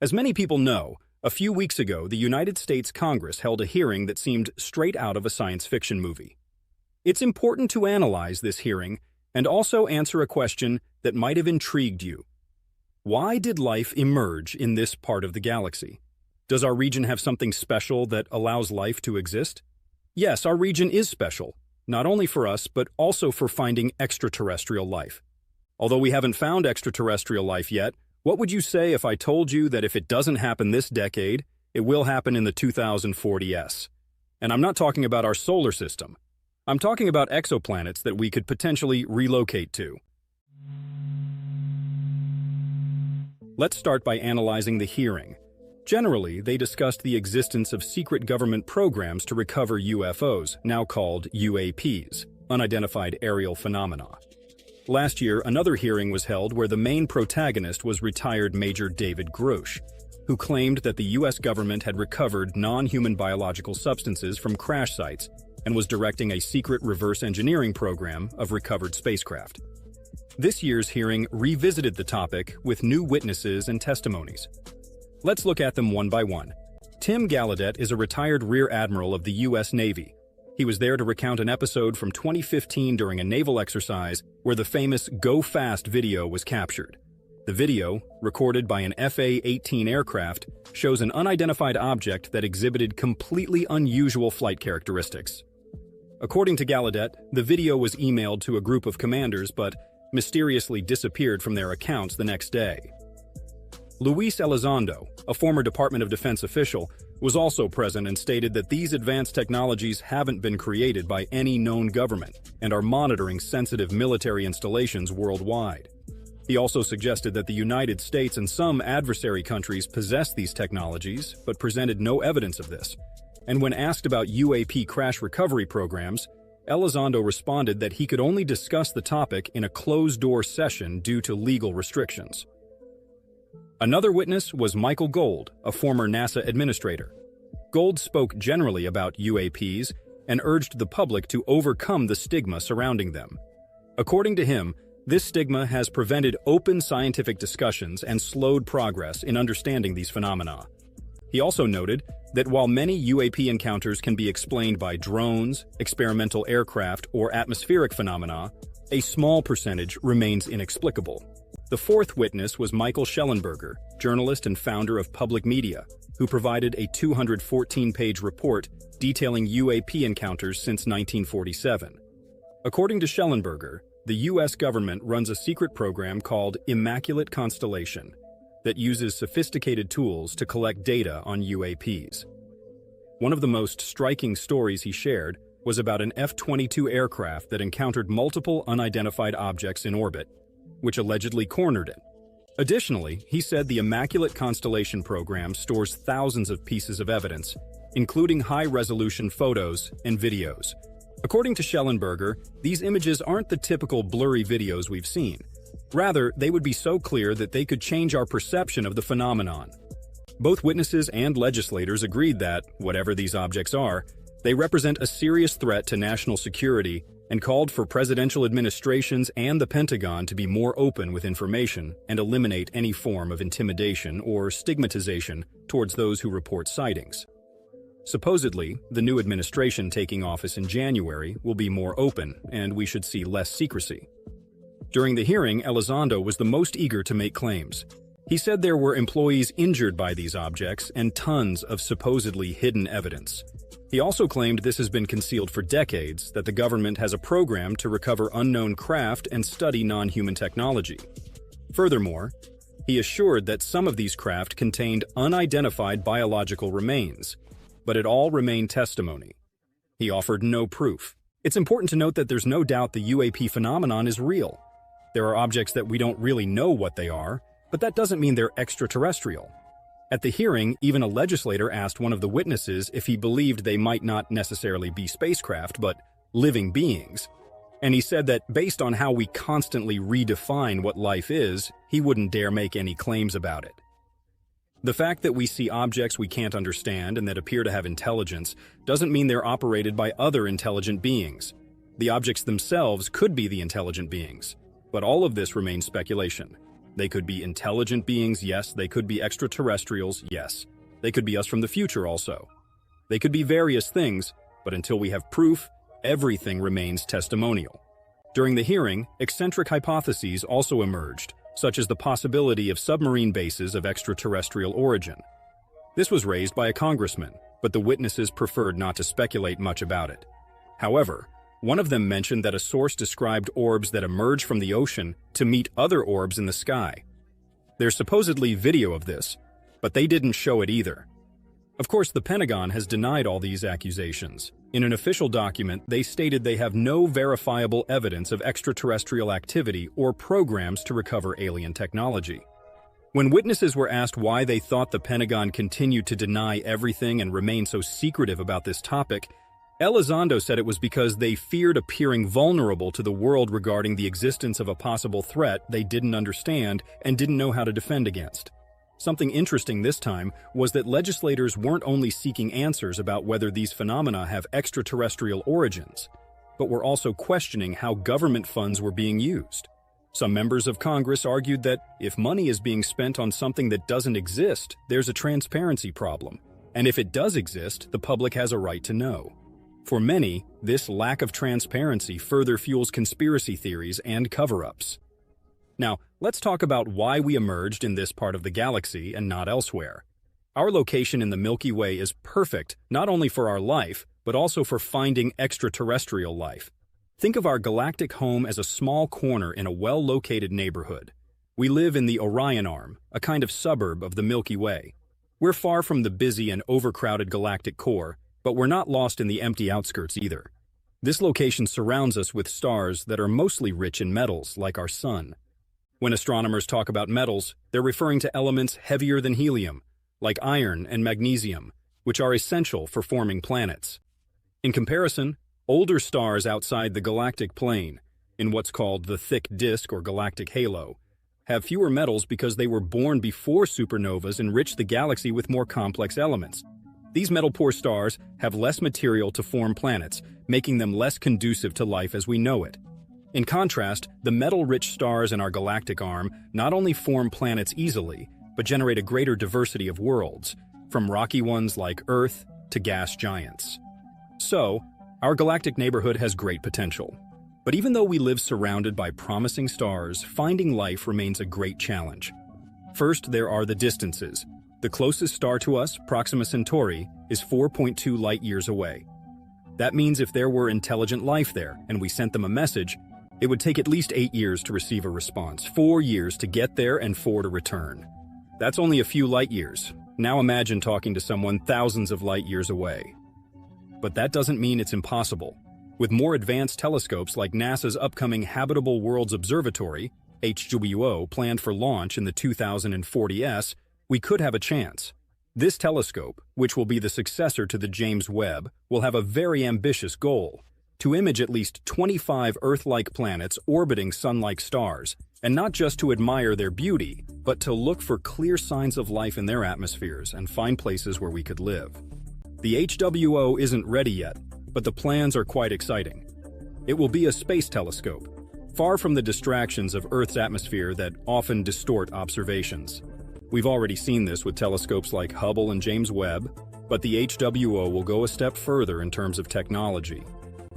As many people know, a few weeks ago, the United States Congress held a hearing that seemed straight out of a science fiction movie. It's important to analyze this hearing and also answer a question that might have intrigued you. Why did life emerge in this part of the galaxy? Does our region have something special that allows life to exist? Yes, our region is special, not only for us, but also for finding extraterrestrial life. Although we haven't found extraterrestrial life yet, what would you say if I told you that if it doesn't happen this decade, it will happen in the 2040s? And I'm not talking about our solar system. I'm talking about exoplanets that we could potentially relocate to. Let's start by analyzing the hearing. Generally, they discussed the existence of secret government programs to recover UFOs, now called UAPs, Unidentified Aerial Phenomena. Last year, another hearing was held where the main protagonist was retired Major David Grosh, who claimed that the U.S. government had recovered non-human biological substances from crash sites and was directing a secret reverse engineering program of recovered spacecraft. This year's hearing revisited the topic with new witnesses and testimonies. Let's look at them one by one. Tim Galet is a retired Rear Admiral of the U.S. Navy. He was there to recount an episode from 2015 during a naval exercise where the famous Go Fast video was captured. The video, recorded by an FA-18 aircraft, shows an unidentified object that exhibited completely unusual flight characteristics. According to Galet, the video was emailed to a group of commanders but mysteriously disappeared from their accounts the next day. Luis Elizondo, a former Department of Defense official, was also present and stated that these advanced technologies haven't been created by any known government and are monitoring sensitive military installations worldwide. He also suggested that the United States and some adversary countries possess these technologies but presented no evidence of this. And when asked about UAP crash recovery programs, Elizondo responded that he could only discuss the topic in a closed-door session due to legal restrictions. Another witness was Michael Gold, a former NASA administrator. Gold spoke generally about UAPs and urged the public to overcome the stigma surrounding them. According to him, this stigma has prevented open scientific discussions and slowed progress in understanding these phenomena. He also noted that while many UAP encounters can be explained by drones, experimental aircraft, or atmospheric phenomena, a small percentage remains inexplicable. The fourth witness was Michael Shellenberger, journalist and founder of Public Media, who provided a 214-page report detailing UAP encounters since 1947. According to Shellenberger, the U.S. government runs a secret program called Immaculate Constellation that uses sophisticated tools to collect data on UAPs. One of the most striking stories he shared was about an F-22 aircraft that encountered multiple unidentified objects in orbit, which allegedly cornered it. Additionally, he said the Immaculate Constellation program stores thousands of pieces of evidence, including high-resolution photos and videos. According to Shellenberger, these images aren't the typical blurry videos we've seen. Rather, they would be so clear that they could change our perception of the phenomenon. Both witnesses and legislators agreed that, whatever these objects are, they represent a serious threat to national security and called for presidential administrations and the Pentagon to be more open with information and eliminate any form of intimidation or stigmatization towards those who report sightings. Supposedly, the new administration taking office in January will be more open, and we should see less secrecy. During the hearing, Elizondo was the most eager to make claims. He said there were employees injured by these objects and tons of supposedly hidden evidence. He also claimed this has been concealed for decades, that the government has a program to recover unknown craft and study non-human technology. Furthermore, he assured that some of these craft contained unidentified biological remains, but it all remained testimony. He offered no proof. It's important to note that there's no doubt the UAP phenomenon is real. There are objects that we don't really know what they are, but that doesn't mean they're extraterrestrial. At the hearing, even a legislator asked one of the witnesses if he believed they might not necessarily be spacecraft, but living beings. And he said that based on how we constantly redefine what life is, he wouldn't dare make any claims about it. The fact that we see objects we can't understand and that appear to have intelligence doesn't mean they're operated by other intelligent beings. The objects themselves could be the intelligent beings, but all of this remains speculation. They could be intelligent beings, yes. They could be extraterrestrials, yes. They could be us from the future also. They could be various things, but until we have proof, everything remains testimonial. During the hearing, eccentric hypotheses also emerged, such as the possibility of submarine bases of extraterrestrial origin. This was raised by a congressman, but the witnesses preferred not to speculate much about it. However, one of them mentioned that a source described orbs that emerge from the ocean to meet other orbs in the sky. There's supposedly video of this, but they didn't show it either. Of course, the Pentagon has denied all these accusations. In an official document, they stated they have no verifiable evidence of extraterrestrial activity or programs to recover alien technology. When witnesses were asked why they thought the Pentagon continued to deny everything and remain so secretive about this topic, Elizondo said it was because they feared appearing vulnerable to the world regarding the existence of a possible threat they didn't understand and didn't know how to defend against. Something interesting this time was that legislators weren't only seeking answers about whether these phenomena have extraterrestrial origins, but were also questioning how government funds were being used. Some members of Congress argued that if money is being spent on something that doesn't exist, there's a transparency problem, and if it does exist, the public has a right to know. For many, this lack of transparency further fuels conspiracy theories and cover-ups. Now, let's talk about why we emerged in this part of the galaxy and not elsewhere. Our location in the Milky Way is perfect not only for our life, but also for finding extraterrestrial life. Think of our galactic home as a small corner in a well-located neighborhood. We live in the Orion Arm, a kind of suburb of the Milky Way. We're far from the busy and overcrowded galactic core, but we're not lost in the empty outskirts either. This location surrounds us with stars that are mostly rich in metals, like our Sun. When astronomers talk about metals, they're referring to elements heavier than helium, like iron and magnesium, which are essential for forming planets. In comparison, older stars outside the galactic plane, in what's called the thick disk or galactic halo, have fewer metals because they were born before supernovas enriched the galaxy with more complex elements. These metal-poor stars have less material to form planets, making them less conducive to life as we know it. In contrast, the metal-rich stars in our galactic arm not only form planets easily, but generate a greater diversity of worlds, from rocky ones like Earth to gas giants. So, our galactic neighborhood has great potential. But even though we live surrounded by promising stars, finding life remains a great challenge. First, there are the distances. The closest star to us, Proxima Centauri, is 4.2 light-years away. That means if there were intelligent life there, and we sent them a message, it would take at least 8 years to receive a response, 4 years to get there and 4 to return. That's only a few light-years. Now imagine talking to someone thousands of light-years away. But that doesn't mean it's impossible. With more advanced telescopes like NASA's upcoming Habitable Worlds Observatory, HWO, planned for launch in the 2040s, we could have a chance. This telescope, which will be the successor to the James Webb, will have a very ambitious goal: to image at least 25 Earth-like planets orbiting Sun-like stars, and not just to admire their beauty, but to look for clear signs of life in their atmospheres and find places where we could live. The HWO isn't ready yet, but the plans are quite exciting. It will be a space telescope, far from the distractions of Earth's atmosphere that often distort observations. We've already seen this with telescopes like Hubble and James Webb, but the HWO will go a step further in terms of technology.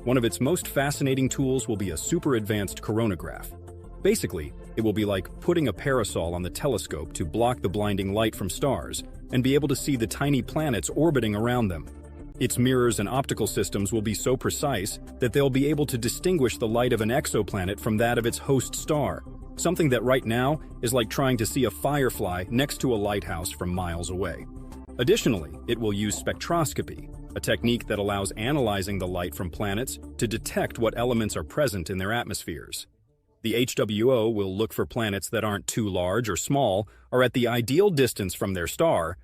One of its most fascinating tools will be a super-advanced coronagraph. Basically, it will be like putting a parasol on the telescope to block the blinding light from stars and be able to see the tiny planets orbiting around them. Its mirrors and optical systems will be so precise that they'll be able to distinguish the light of an exoplanet from that of its host star, something that right now is like trying to see a firefly next to a lighthouse from miles away. Additionally, it will use spectroscopy, a technique that allows analyzing the light from planets to detect what elements are present in their atmospheres. The HWO will look for planets that aren't too large or small or at the ideal distance from their star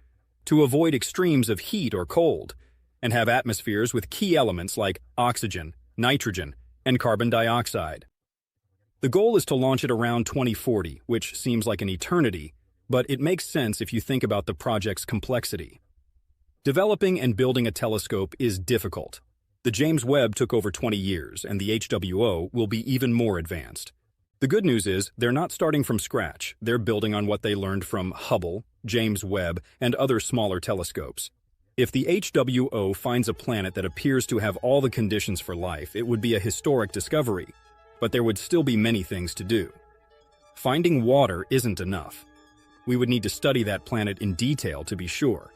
to avoid extremes of heat or cold, and have atmospheres with key elements like oxygen, nitrogen, and carbon dioxide. The goal is to launch it around 2040, which seems like an eternity, but it makes sense if you think about the project's complexity. Developing and building a telescope is difficult. The James Webb took over 20 years, and the HWO will be even more advanced. The good news is they're not starting from scratch. They're building on what they learned from Hubble, James Webb, and other smaller telescopes. If the HWO finds a planet that appears to have all the conditions for life, it would be a historic discovery, but there would still be many things to do. Finding water isn't enough. We would need to study that planet in detail to be sure.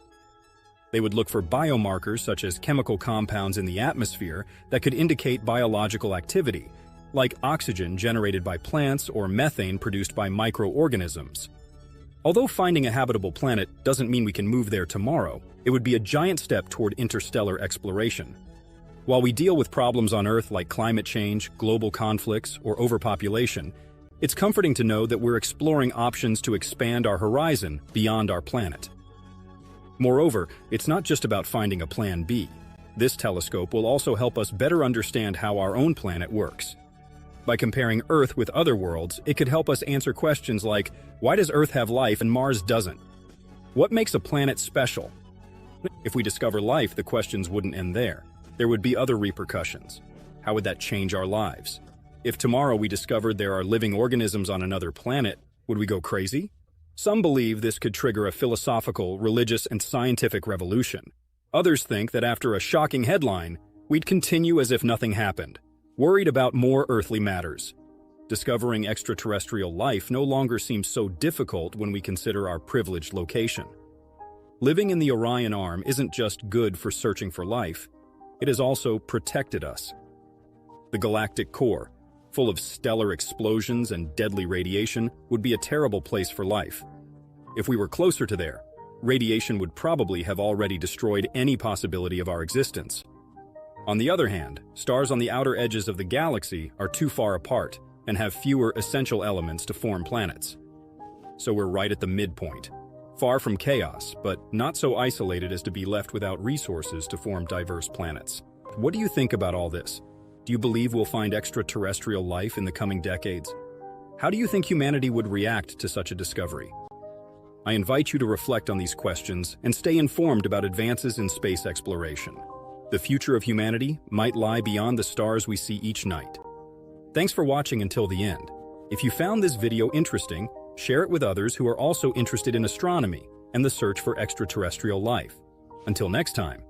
They would look for biomarkers such as chemical compounds in the atmosphere that could indicate biological activity, like oxygen generated by plants or methane produced by microorganisms. Although finding a habitable planet doesn't mean we can move there tomorrow, it would be a giant step toward interstellar exploration. While we deal with problems on Earth like climate change, global conflicts, or overpopulation, it's comforting to know that we're exploring options to expand our horizon beyond our planet. Moreover, it's not just about finding a plan B. This telescope will also help us better understand how our own planet works. By comparing Earth with other worlds, it could help us answer questions like, why does Earth have life and Mars doesn't? What makes a planet special? If we discover life, the questions wouldn't end there. There would be other repercussions. How would that change our lives? If tomorrow we discovered there are living organisms on another planet, would we go crazy? Some believe this could trigger a philosophical, religious, and scientific revolution. Others think that after a shocking headline, we'd continue as if nothing happened, worried about more earthly matters. Discovering extraterrestrial life no longer seems so difficult when we consider our privileged location. Living in the Orion Arm isn't just good for searching for life, it has also protected us. The galactic core, full of stellar explosions and deadly radiation, would be a terrible place for life. If we were closer to there, radiation would probably have already destroyed any possibility of our existence. On the other hand, stars on the outer edges of the galaxy are too far apart and have fewer essential elements to form planets. So we're right at the midpoint, far from chaos, but not so isolated as to be left without resources to form diverse planets. What do you think about all this? Do you believe we'll find extraterrestrial life in the coming decades? How do you think humanity would react to such a discovery? I invite you to reflect on these questions and stay informed about advances in space exploration. The future of humanity might lie beyond the stars we see each night. Thanks for watching until the end. If you found this video interesting, share it with others who are also interested in astronomy and the search for extraterrestrial life. Until next time.